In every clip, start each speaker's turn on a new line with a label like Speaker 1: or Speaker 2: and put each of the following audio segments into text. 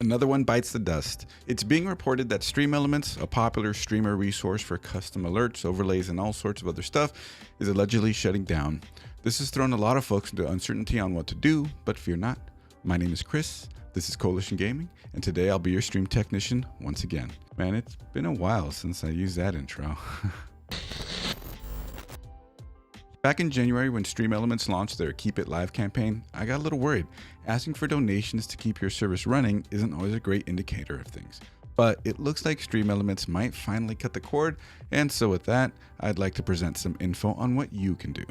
Speaker 1: Another one bites the dust. It's being reported that StreamElements, a popular streamer resource for custom alerts, overlays, and all sorts of other stuff, is allegedly shutting down. This has thrown a lot of folks into uncertainty on what to do, but fear not. My name is Chris, this is Coalition Gaming, and today I'll be your stream technician once again. Man, it's been a while since I used that intro. Back in January, when StreamElements launched their Keep It Live campaign, I got a little worried. Asking for donations to keep your service running isn't always a great indicator of things. But it looks like StreamElements might finally cut the cord, and so with that, I'd like to present some info on what you can do.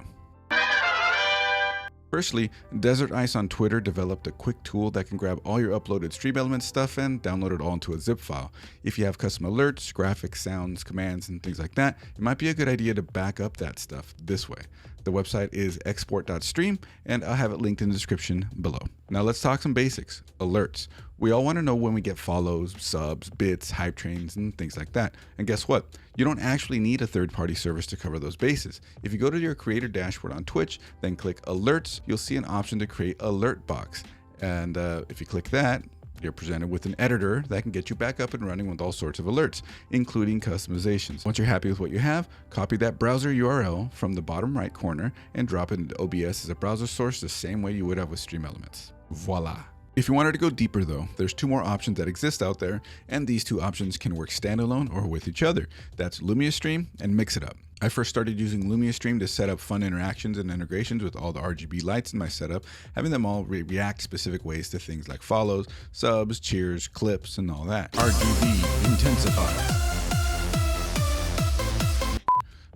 Speaker 1: Firstly, Desert Ice on Twitter developed a quick tool that can grab all your uploaded StreamElements stuff and download it all into a zip file. If you have custom alerts, graphics, sounds, commands, and things like that, it might be a good idea to back up that stuff this way. The website is export.stream, and I'll have it linked in the description below. Now let's talk some basics. Alerts. We all want to know when we get follows, subs, bits, hype trains, and things like that. And guess what? You don't actually need a third-party service to cover those bases. If you go to your creator dashboard on Twitch, then click Alerts, you'll see an option to create alert box. And if you click that, you're presented with an editor that can get you back up and running with all sorts of alerts, including customizations. Once you're happy with what you have, copy that browser URL from the bottom right corner and drop it into OBS as a browser source the same way you would have with StreamElements. Voila. If you wanted to go deeper though, there's two more options that exist out there, and these two options can work standalone or with each other. That's LumiaStream and Mix It Up. I first started using LumiaStream to set up fun interactions and integrations with all the RGB lights in my setup, having them all react specific ways to things like follows, subs, cheers, clips, and all that. RGB intensifies.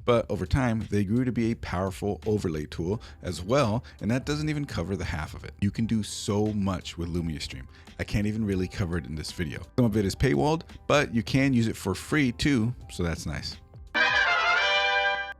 Speaker 1: But over time, they grew to be a powerful overlay tool as well, and that doesn't even cover the half of it. You can do so much with LumiaStream. I can't even really cover it in this video. Some of it is paywalled, but you can use it for free too, so that's nice.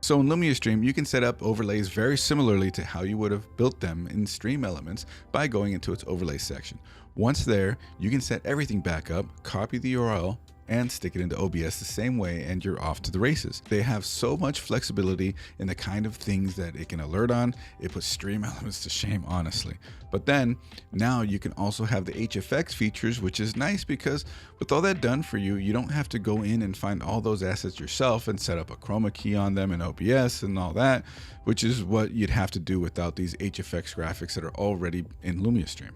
Speaker 1: So in LumiaStream, you can set up overlays very similarly to how you would have built them in StreamElements by going into its overlay section. Once there, you can set everything back up, copy the URL, and stick it into OBS the same way, and you're off to the races. They have so much flexibility in the kind of things that it can alert on. It puts StreamElements to shame, honestly. But then now you can also have the HFX features, which is nice because with all that done for you, you don't have to go in and find all those assets yourself and set up a chroma key on them in OBS and all that, which is what you'd have to do without these HFX graphics that are already in LumiaStream.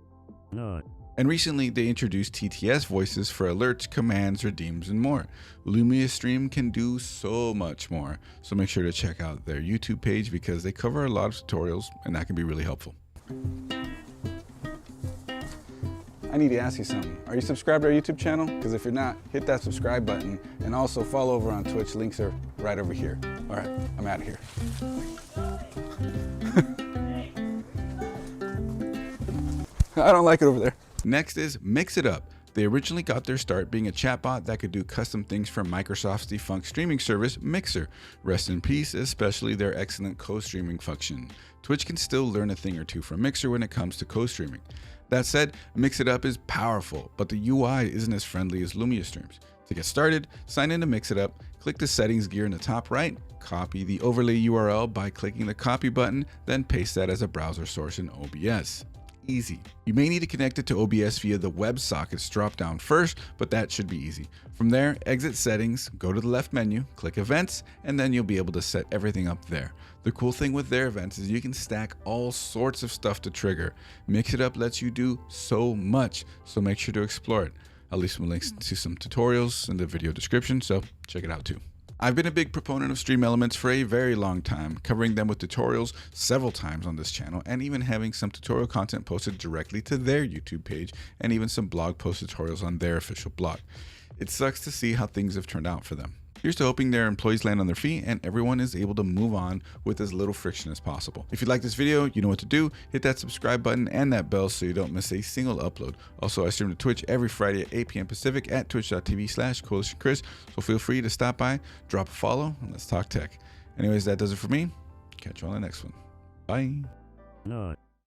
Speaker 1: No. And recently they introduced TTS voices for alerts, commands, redeems, and more. LumiaStream can do so much more. So make sure to check out their YouTube page because they cover a lot of tutorials and that can be really helpful. I need to ask you something. Are you subscribed to our YouTube channel? Because if you're not, hit that subscribe button and also follow over on Twitch. Links are right over here. All right, I'm out of here. I don't like it over there. Next is Mix It Up. They originally got their start being a chatbot that could do custom things for Microsoft's defunct streaming service, Mixer. Rest in peace, especially their excellent co-streaming function. Twitch can still learn a thing or two from Mixer when it comes to co-streaming. That said, Mix It Up is powerful, but the UI isn't as friendly as LumiaStream's. To get started, sign in to Mix It Up, click the settings gear in the top right, copy the overlay URL by clicking the copy button, then paste that as a browser source in OBS. Easy. You may need to connect it to OBS via the WebSockets drop down first, but that should be easy. From there, exit settings, go to the left menu, click events, and then you'll be able to set everything up there. The cool thing with their events is you can stack all sorts of stuff to trigger. Mix It Up lets you do so much, so make sure to explore it. I'll leave some links to some tutorials in the video description, so check it out too. I've been a big proponent of StreamElements for a very long time, covering them with tutorials several times on this channel, and even having some tutorial content posted directly to their YouTube page, and even some blog post tutorials on their official blog. It sucks to see how things have turned out for them. Here's to hoping their employees land on their feet and everyone is able to move on with as little friction as possible. If you like this video, you know what to do. Hit that subscribe button and that bell so you don't miss a single upload. Also, I stream to Twitch every Friday at 8 p.m. Pacific at twitch.tv/CoalitionChris. So feel free to stop by, drop a follow, and let's talk tech. Anyways, that does it for me. Catch you on the next one. Bye. No.